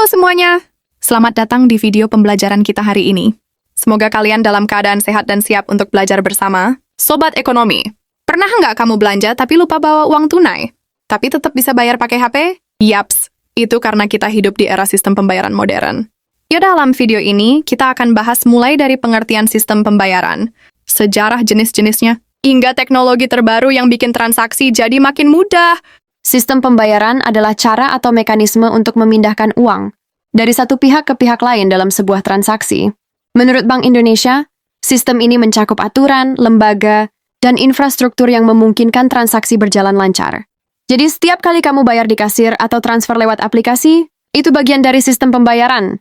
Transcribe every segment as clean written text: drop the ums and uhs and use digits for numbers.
Halo semuanya, selamat datang di video pembelajaran kita hari ini. Semoga kalian dalam keadaan sehat dan siap untuk belajar bersama. Sobat ekonomi, pernah nggak kamu belanja tapi lupa bawa uang tunai? Tapi tetap bisa bayar pakai HP? Yaps, itu karena kita hidup di era sistem pembayaran modern. Dalam video ini, kita akan bahas mulai dari pengertian sistem pembayaran, sejarah jenis-jenisnya, hingga teknologi terbaru yang bikin transaksi jadi makin mudah. Sistem pembayaran adalah cara atau mekanisme untuk memindahkan uang dari satu pihak ke pihak lain dalam sebuah transaksi. Menurut Bank Indonesia, sistem ini mencakup aturan, lembaga, dan infrastruktur yang memungkinkan transaksi berjalan lancar. Jadi setiap kali kamu bayar di kasir atau transfer lewat aplikasi, itu bagian dari sistem pembayaran.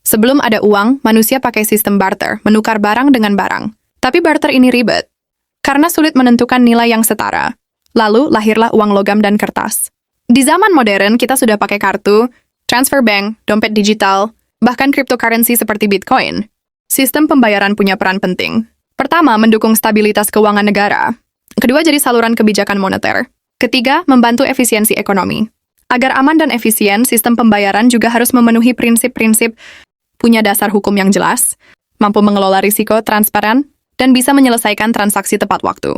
Sebelum ada uang, manusia pakai sistem barter, menukar barang dengan barang. Tapi barter ini ribet, karena sulit menentukan nilai yang setara. Lalu, lahirlah uang logam dan kertas. Di zaman modern, kita sudah pakai kartu, transfer bank, dompet digital, bahkan cryptocurrency seperti Bitcoin. Sistem pembayaran punya peran penting. Pertama, mendukung stabilitas keuangan negara. Kedua, jadi saluran kebijakan moneter. Ketiga, membantu efisiensi ekonomi. Agar aman dan efisien, sistem pembayaran juga harus memenuhi prinsip-prinsip punya dasar hukum yang jelas, mampu mengelola risiko transparan, dan bisa menyelesaikan transaksi tepat waktu.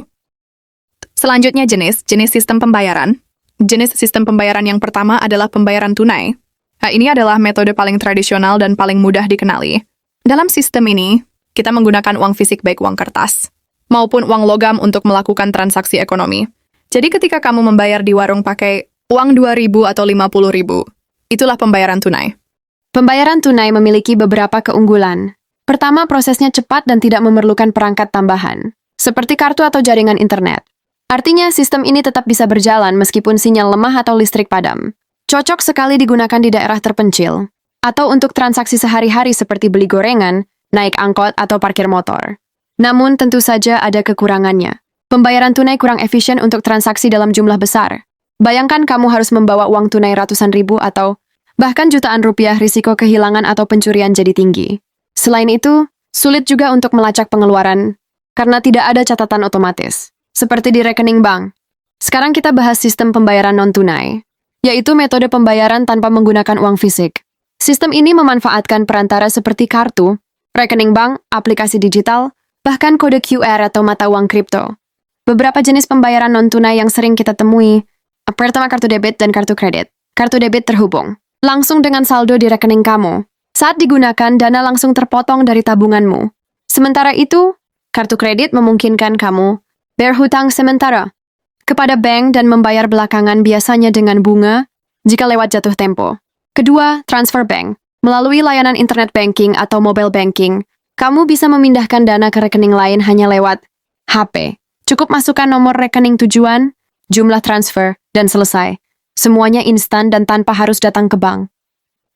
Selanjutnya jenis sistem pembayaran. Jenis sistem pembayaran yang pertama adalah pembayaran tunai. Ini adalah metode paling tradisional dan paling mudah dikenali. Dalam sistem ini, kita menggunakan uang fisik baik uang kertas, maupun uang logam untuk melakukan transaksi ekonomi. Jadi ketika kamu membayar di warung pakai uang 2.000 atau 50.000, itulah pembayaran tunai. Pembayaran tunai memiliki beberapa keunggulan. Pertama, prosesnya cepat dan tidak memerlukan perangkat tambahan, seperti kartu atau jaringan internet. Artinya, sistem ini tetap bisa berjalan meskipun sinyal lemah atau listrik padam. Cocok sekali digunakan di daerah terpencil, atau untuk transaksi sehari-hari seperti beli gorengan, naik angkot, atau parkir motor. Namun, tentu saja ada kekurangannya. Pembayaran tunai kurang efisien untuk transaksi dalam jumlah besar. Bayangkan kamu harus membawa uang tunai ratusan ribu atau bahkan jutaan rupiah, risiko kehilangan atau pencurian jadi tinggi. Selain itu, sulit juga untuk melacak pengeluaran, karena tidak ada catatan otomatis. Seperti di rekening bank. Sekarang kita bahas sistem pembayaran non-tunai, yaitu metode pembayaran tanpa menggunakan uang fisik. Sistem ini memanfaatkan perantara seperti kartu, rekening bank, aplikasi digital, bahkan kode QR atau mata uang kripto. Beberapa jenis pembayaran non-tunai yang sering kita temui, pertama kartu debit dan kartu kredit. Kartu debit terhubung langsung dengan saldo di rekening kamu. Saat digunakan, dana langsung terpotong dari tabunganmu. Sementara itu, kartu kredit memungkinkan kamu berhutang sementara kepada bank dan membayar belakangan biasanya dengan bunga jika lewat jatuh tempo. Kedua, transfer bank. Melalui layanan internet banking atau mobile banking, kamu bisa memindahkan dana ke rekening lain hanya lewat HP. Cukup masukkan nomor rekening tujuan, jumlah transfer, dan selesai. Semuanya instan dan tanpa harus datang ke bank.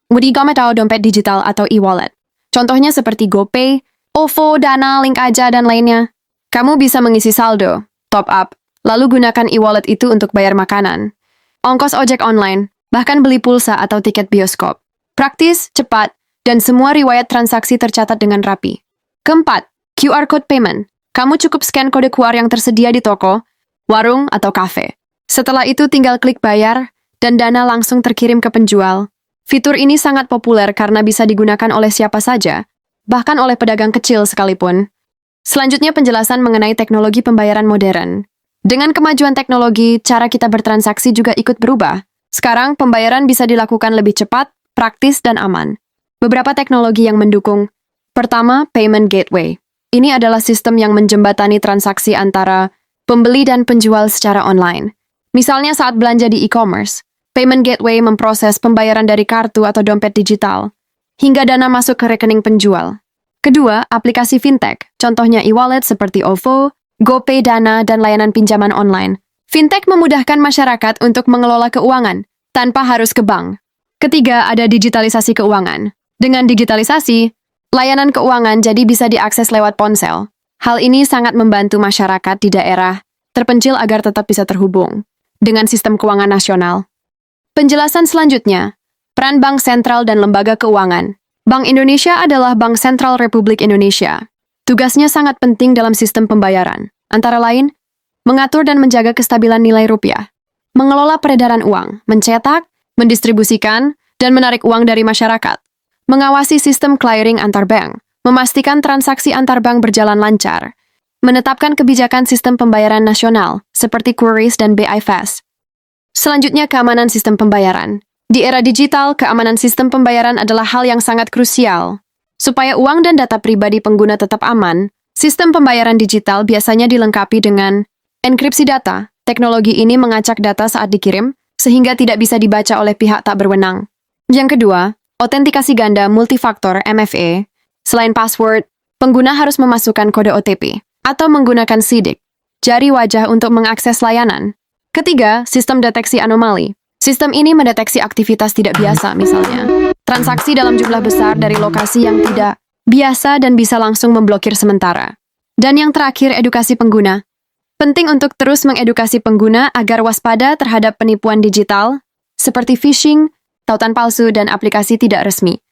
Kemudian atau dompet digital atau e-wallet. Contohnya seperti GoPay, OVO, Dana, Link Aja, dan lainnya. Kamu bisa mengisi saldo, top up, lalu gunakan e-wallet itu untuk bayar makanan, ongkos ojek online, bahkan beli pulsa atau tiket bioskop. Praktis, cepat, dan semua riwayat transaksi tercatat dengan rapi. Keempat, QR Code Payment. Kamu cukup scan kode QR yang tersedia di toko, warung, atau kafe. Setelah itu tinggal klik bayar, dan dana langsung terkirim ke penjual. Fitur ini sangat populer karena bisa digunakan oleh siapa saja, bahkan oleh pedagang kecil sekalipun. Selanjutnya penjelasan mengenai teknologi pembayaran modern. Dengan kemajuan teknologi, cara kita bertransaksi juga ikut berubah. Sekarang, pembayaran bisa dilakukan lebih cepat, praktis, dan aman. Beberapa teknologi yang mendukung. Pertama, Payment Gateway. Ini adalah sistem yang menjembatani transaksi antara pembeli dan penjual secara online. Misalnya saat belanja di e-commerce, Payment Gateway memproses pembayaran dari kartu atau dompet digital, hingga dana masuk ke rekening penjual. Kedua, aplikasi fintech, contohnya e-wallet seperti OVO, GoPay, Dana, dan layanan pinjaman online. Fintech memudahkan masyarakat untuk mengelola keuangan, tanpa harus ke bank. Ketiga, ada digitalisasi keuangan. Dengan digitalisasi, layanan keuangan jadi bisa diakses lewat ponsel. Hal ini sangat membantu masyarakat di daerah terpencil agar tetap bisa terhubung dengan sistem keuangan nasional. Penjelasan selanjutnya, peran bank sentral dan lembaga keuangan. Bank Indonesia adalah Bank Sentral Republik Indonesia. Tugasnya sangat penting dalam sistem pembayaran, antara lain, mengatur dan menjaga kestabilan nilai rupiah, mengelola peredaran uang, mencetak, mendistribusikan, dan menarik uang dari masyarakat. Mengawasi sistem clearing antar bank, memastikan transaksi antar bank berjalan lancar. Menetapkan kebijakan sistem pembayaran nasional, seperti QRIS dan BI Fast. Selanjutnya, keamanan sistem pembayaran. Di era digital, keamanan sistem pembayaran adalah hal yang sangat krusial. Supaya uang dan data pribadi pengguna tetap aman, sistem pembayaran digital biasanya dilengkapi dengan enkripsi data. Teknologi ini mengacak data saat dikirim, sehingga tidak bisa dibaca oleh pihak tak berwenang. Yang kedua, autentikasi ganda multifaktor MFA. Selain password, pengguna harus memasukkan kode OTP atau menggunakan SIDIC, jari wajah untuk mengakses layanan. Ketiga, sistem deteksi anomali. Sistem ini mendeteksi aktivitas tidak biasa, misalnya transaksi dalam jumlah besar dari lokasi yang tidak biasa dan bisa langsung memblokir sementara. Dan yang terakhir, edukasi pengguna. Penting untuk terus mengedukasi pengguna agar waspada terhadap penipuan digital, seperti phishing, tautan palsu, dan aplikasi tidak resmi.